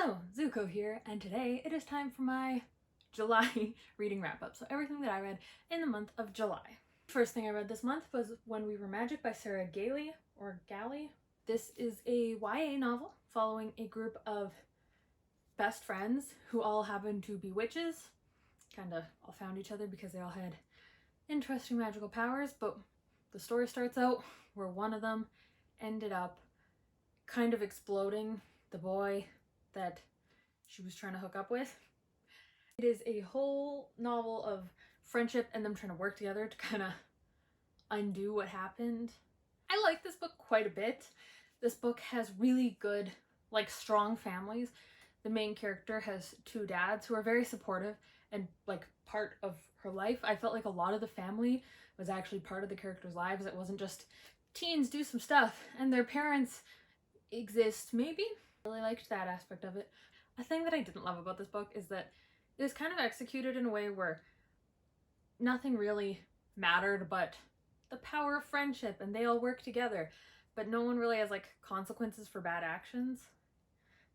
Hello, Zuko here, and today it is time for my July reading wrap-up. So everything that I read in the month of July. First thing I read this month was When We Were Magic by Sarah Gailey, or Gailey. This is a YA novel following a group of best friends who all happen to be witches. Kind of all found each other because they all had interesting magical powers, but the story starts out where one of them ended up kind of exploding the boy that she was trying to hook up with. It is a whole novel of friendship and them trying to work together to kind of undo what happened. I like this book quite a bit. This book has really good, strong families. The main character has two dads who are very supportive and part of her life. I felt like a lot of the family was actually part of the characters' lives. It wasn't just teens do some stuff and their parents exist, maybe. I really liked that aspect of it. A thing that I didn't love about this book is that it was kind of executed in a way where nothing really mattered but the power of friendship and they all work together, but no one really has consequences for bad actions.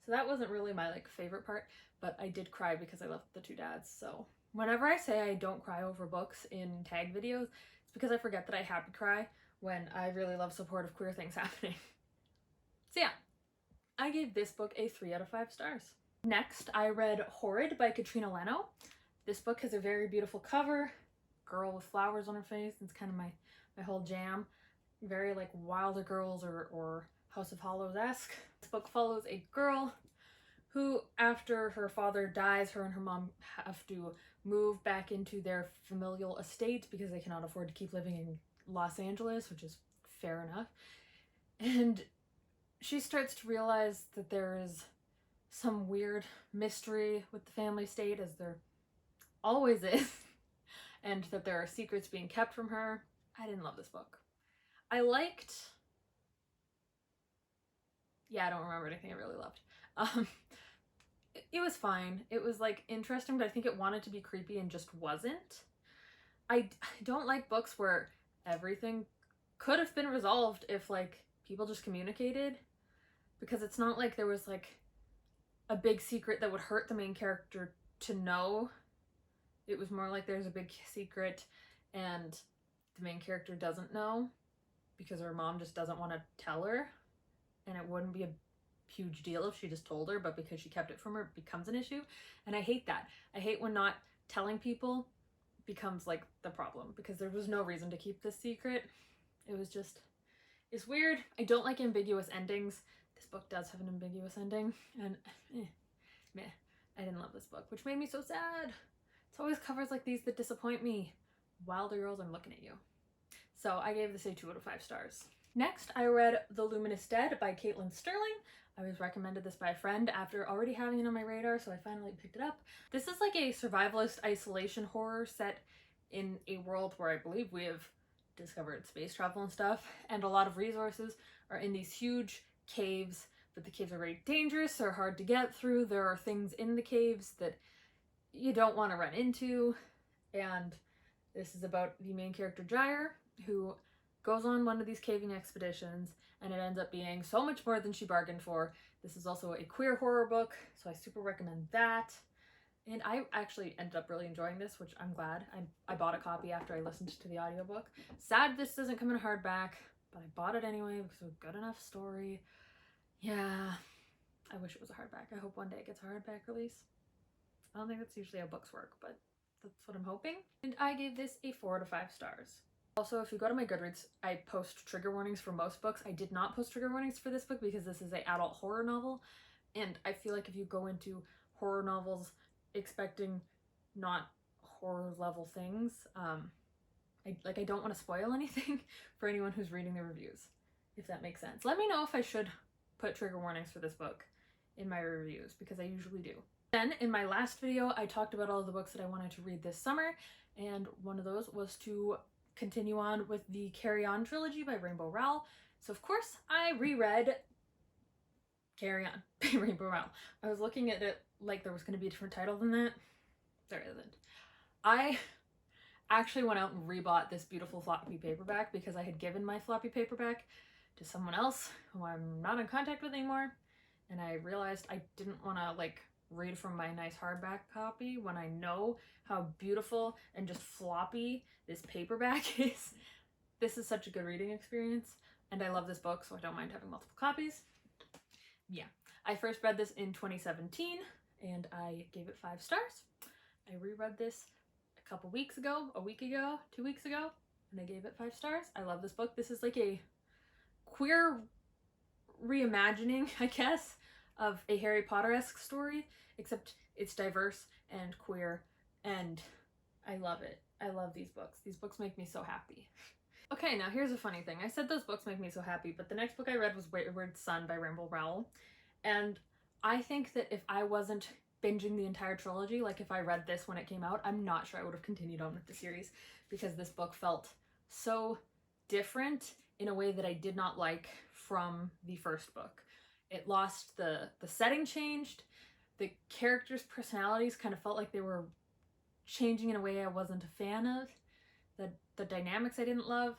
So that wasn't really my favorite part, but I did cry because I loved the two dads. So whenever I say I don't cry over books in tag videos, it's because I forget that I happy cry when I really love supportive queer things happening. So yeah, I gave this book a 3 out of 5 stars. Next, I read Horrid by Katrina Leno. This book has a very beautiful cover, girl with flowers on her face. It's kind of my whole jam. Very Wilder Girls or House of Hollows-esque. This book follows a girl who, after her father dies, her and her mom have to move back into their familial estate because they cannot afford to keep living in Los Angeles, which is fair enough. And she starts to realize that there is some weird mystery with the family estate, as there always is, and that there are secrets being kept from her. I didn't love this book. I don't remember anything I really loved. It was fine. It was interesting, but I think it wanted to be creepy and just wasn't. I don't like books where everything could have been resolved if people just communicated, because it's not like there was a big secret that would hurt the main character to know. It was more like there's a big secret and the main character doesn't know because her mom just doesn't want to tell her, and it wouldn't be a huge deal if she just told her, but because she kept it from her, it becomes an issue. And I hate that. I hate when not telling people becomes the problem, because there was no reason to keep this secret. It was just, it's weird. I don't like ambiguous endings. This book does have an ambiguous ending, and meh. I didn't love this book, which made me so sad. It's always covers like these that disappoint me. Wilder Girls, I'm looking at you. So I gave this a 2 out of 5 stars. Next, I read The Luminous Dead by Starling. I was recommended this by a friend after already having it on my radar, so I finally picked it up. This is a survivalist isolation horror set in a world where I believe we have discovered space travel and stuff, and a lot of resources are in these huge caves, but the caves are very dangerous, they're hard to get through, there are things in the caves that you don't want to run into, and this is about the main character Gyre, who goes on one of these caving expeditions, and it ends up being so much more than she bargained for. This is also a queer horror book, so I super recommend that. And I actually ended up really enjoying this, which I'm glad. I bought a copy after I listened to the audiobook. Sad this doesn't come in hardback, but I bought it anyway because it was a good enough story. Yeah, I wish it was a hardback. I hope one day it gets a hardback release. I don't think that's usually how books work, but that's what I'm hoping. And I gave this a 4 out of 5 stars. Also, if you go to my Goodreads, I post trigger warnings for most books. I did not post trigger warnings for this book because this is an adult horror novel, and I feel like if you go into horror novels expecting not horror level things, I don't want to spoil anything for anyone who's reading the reviews, if that makes sense. Let me know if I should put trigger warnings for this book in my reviews, because I usually do. Then in my last video, I talked about all of the books that I wanted to read this summer, and one of those was to continue on with the Carry On trilogy by Rainbow Rowell. So of course I reread Carry On by Rainbow Rowell. I was looking at it like there was going to be a different title than that. There isn't. I actually went out and rebought this beautiful floppy paperback because I had given my floppy paperback to someone else who I'm not in contact with anymore, and I realized I didn't want to like read from my nice hardback copy when I know how beautiful and just floppy this paperback is. This is such a good reading experience, and I love this book, so I don't mind having multiple copies. Yeah, I first read this in 2017, and I gave it 5 stars. I reread this a couple weeks ago, a week ago, 2 weeks ago, and I gave it 5 stars. I love this book. This is like a queer reimagining, I guess, of a Harry Potter-esque story, except it's diverse and queer, and I love it. I love these books. These books make me so happy. Okay, now here's a funny thing. I said those books make me so happy, but the next book I read was Wayward Son by Rainbow Rowell, and I think that if I wasn't binging the entire trilogy, like if I read this when it came out, I'm not sure I would have continued on with the series, because this book felt so different in a way that I did not like from the first book. It lost the setting changed, the characters' personalities kind of felt like they were changing in a way I wasn't a fan of, the dynamics I didn't love,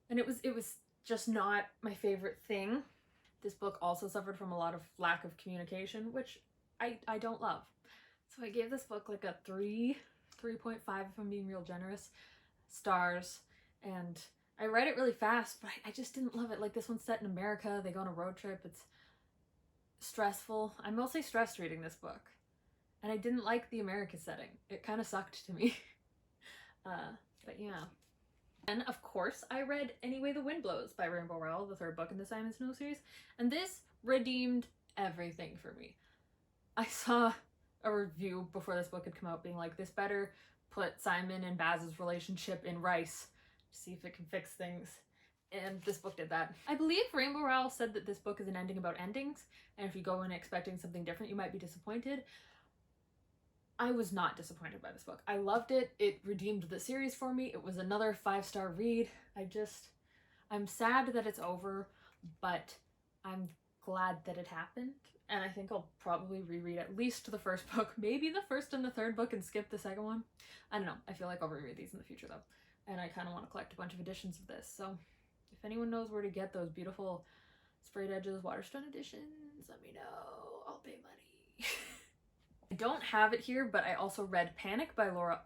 and it was just not my favorite thing. This book also suffered from a lot of lack of communication, which I don't love. So I gave this book like a 3.5 if I'm being real generous stars, and I read it really fast, but I just didn't love it. Like, this one's set in America, they go on a road trip, it's stressful. I'm mostly stressed reading this book, and I didn't like the America setting. It kind of sucked to me. But yeah. And of course, I read Anyway the Wind Blows by Rainbow Rowell, the 3rd book in the Simon Snow series, and this redeemed everything for me. I saw a review before this book had come out being like, this better put Simon and Baz's relationship in rice to see if it can fix things. And this book did that. I believe Rainbow Rowell said that this book is an ending about endings, and if you go in expecting something different, you might be disappointed. I was not disappointed by this book. I loved it. It redeemed the series for me. It was another 5-star read. I'm sad that it's over, but I'm glad that it happened. And I think I'll probably reread at least the first book, maybe the first and the 3rd book, and skip the second one. I don't know. I feel like I'll reread these in the future though. And I kind of want to collect a bunch of editions of this. So if anyone knows where to get those beautiful sprayed edges Waterstone editions, let me know. I'll pay money. I don't have it here, but I also read Panic by Lauren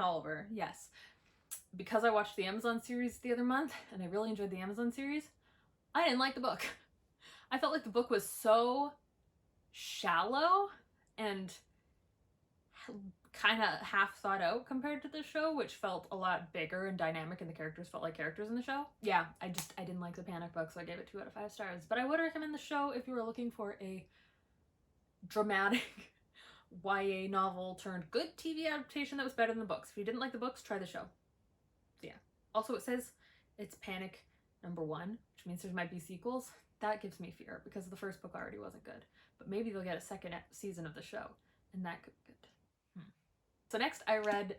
Oliver, yes. Because I watched the Amazon series the other month, and I really enjoyed the Amazon series, I didn't like the book. I felt like the book was so shallow and kind of half thought out compared to the show, which felt a lot bigger and dynamic, and the characters felt like characters in the show. Yeah, I didn't like the Panic book, so I gave it 2 out of 5 stars. But I would recommend the show if you were looking for a dramatic YA novel turned good TV adaptation that was better than the books. If you didn't like the books, try the show. So yeah. Also, it says it's Panic #1, which means there might be sequels. That gives me fear because the first book already wasn't good. But maybe they'll get a second season of the show, and that could be good. So next I read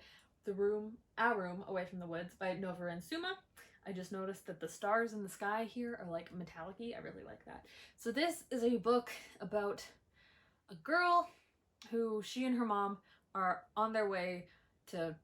A Room Away from the Woods by Nova and Suma. I just noticed that the stars in the sky here are like metallic-y. I really like that. So this is a book about a girl who, she and her mom are on their way to,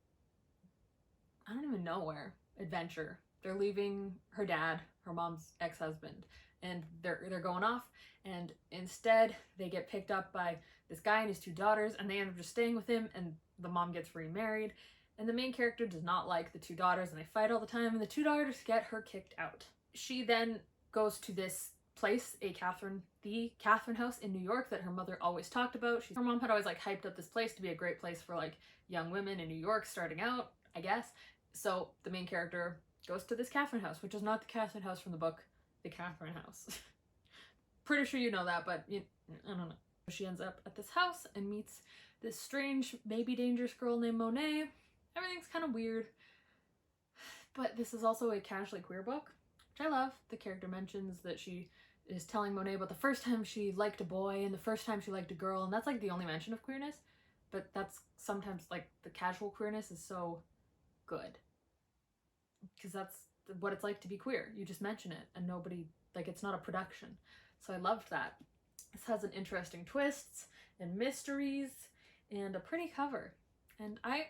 I don't even know where, adventure. They're leaving her dad, her mom's ex-husband, and they're going off, and instead they get picked up by this guy and his 2 daughters, and they end up just staying with him, and the mom gets remarried, and the main character does not like the 2 daughters, and they fight all the time, and the 2 daughters get her kicked out. She then goes to this place, the Catherine house in New York that her mother always talked about. Her mom had always like hyped up this place to be a great place for like young women in New York starting out, I guess. So the main character goes to this Catherine house, which is not the Catherine house from the book The Catherine House. Pretty sure you know that, but I don't know. She ends up at this house and meets this strange, maybe dangerous girl named Monet. Everything's kind of weird, but this is also a casually queer book, which I love. The character mentions that she is telling Monet about the first time she liked a boy and the first time she liked a girl, and that's like the only mention of queerness, but that's sometimes like the casual queerness is so good because that's what it's like to be queer. You just mention it and nobody, like, it's not a production. So I loved that. This has an interesting twists and mysteries and a pretty cover, and I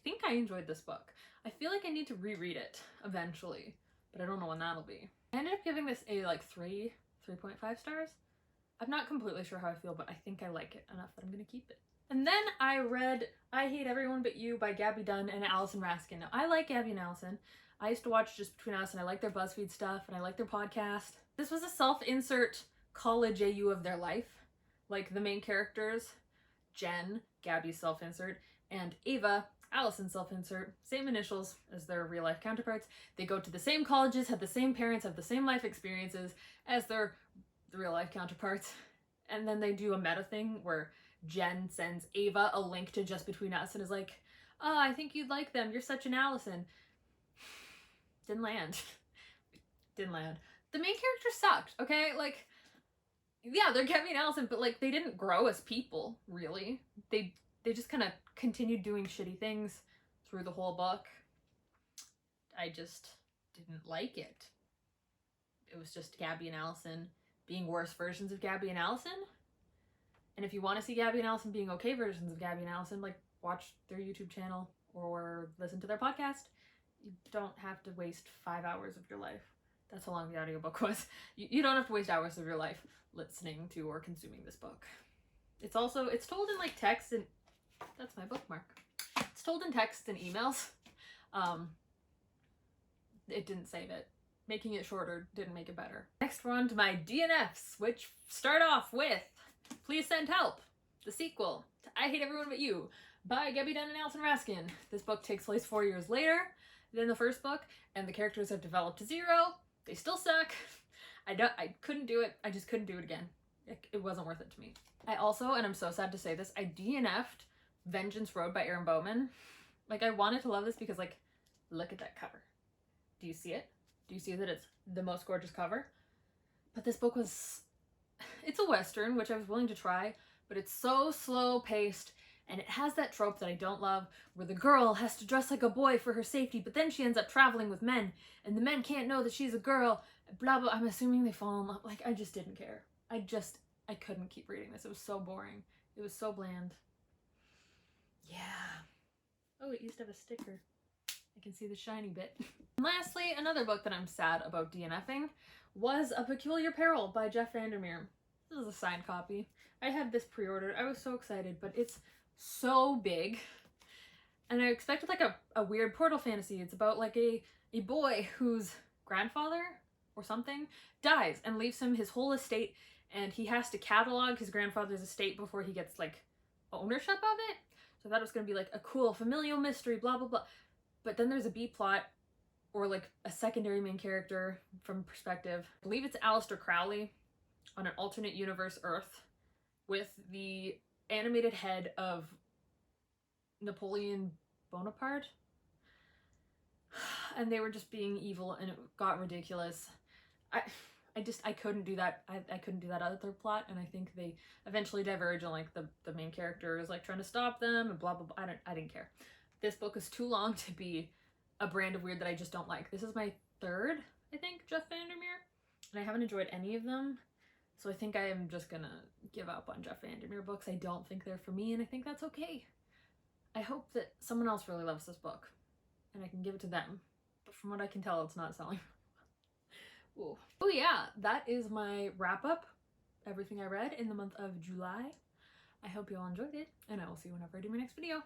think I enjoyed this book. I feel like I need to reread it eventually, but I don't know when that'll be. I ended up giving this a like 3.5 stars. I'm not completely sure how I feel, but I think I like it enough that I'm gonna keep it. And then I read I Hate Everyone But You by Gaby Dunn and Allison Raskin. Now, I like Gaby and Allison. I used to watch Just Between Us, and I like their BuzzFeed stuff, and I like their podcast. This was a self-insert college AU of their life. Like, the main characters, Jen, Gaby's self-insert, and Ava, Allison's self-insert, same initials as their real-life counterparts. They go to the same colleges, have the same parents, have the same life experiences as their real-life counterparts. And then they do a meta thing where Jen sends Ava a link to Just Between Us and is like, oh, I think you'd like them. You're such an Allison. Didn't land. Didn't land. The main character sucked, okay? Like, yeah, they're Gaby and Allison, but like, they didn't grow as people, really. They just kind of continued doing shitty things through the whole book. I just didn't like it. It was just Gaby and Allison being worse versions of Gaby and Allison. And if you want to see Gaby and Allison being okay versions of Gaby and Allison, like, watch their YouTube channel or listen to their podcast. You don't have to waste 5 hours of your life. That's how long the audiobook was. You don't have to waste hours of your life listening to or consuming this book. It's told in like text and, that's my bookmark. It's told in text and emails. It didn't save it. Making it shorter didn't make it better. Next we're on to my DNFs, which start off with Please Send Help, the sequel to I Hate Everyone But You by Gaby Dunn and Allison Raskin. This book takes place 4 years later than the first book, and the characters have developed to zero. They still suck. I couldn't do it. I just couldn't do it again. It wasn't worth it to me. I also, and I'm so sad to say this, I DNF'd Vengeance Road by Erin Bowman. Like, I wanted to love this because, like, look at that cover. Do you see it? Do you see that it's the most gorgeous cover? But this book was, it's a Western, which I was willing to try, but it's so slow paced, and it has that trope that I don't love, where the girl has to dress like a boy for her safety, but then she ends up traveling with men, and the men can't know that she's a girl, blah, blah. I'm assuming they fall in love. Like, I just didn't care. I couldn't keep reading this. It was so boring. It was so bland. Yeah. Oh, it used to have a sticker. I can see the shiny bit. And lastly, another book that I'm sad about DNFing was A Peculiar Peril by Jeff Vandermeer. This is a signed copy. I had this pre-ordered. I was so excited, but it's so big. And I expected like a weird portal fantasy. It's about like a boy whose grandfather or something dies and leaves him his whole estate, and he has to catalog his grandfather's estate before he gets like ownership of it. So I thought it was going to be like a cool familial mystery, blah, blah, blah. But then there's a B plot, or like a secondary main character from perspective. I believe it's Aleister Crowley on an alternate universe Earth with the animated head of Napoleon Bonaparte. And they were just being evil, and it got ridiculous. I couldn't do that. I couldn't do that other plot, and I think they eventually diverge, and like the main character is like trying to stop them and blah blah blah. I didn't care. This book is too long to be a brand of weird that I just don't like. This is my third, I think, Jeff Vandermeer, and I haven't enjoyed any of them. So I think I am just gonna give up on Jeff Vandermeer books. I don't think they're for me, and I think that's okay. I hope that someone else really loves this book, and I can give it to them. But from what I can tell, it's not selling. Ooh. Oh yeah, that is my wrap up. Everything I read in the month of July. I hope you all enjoyed it, and I will see you whenever I do my next video.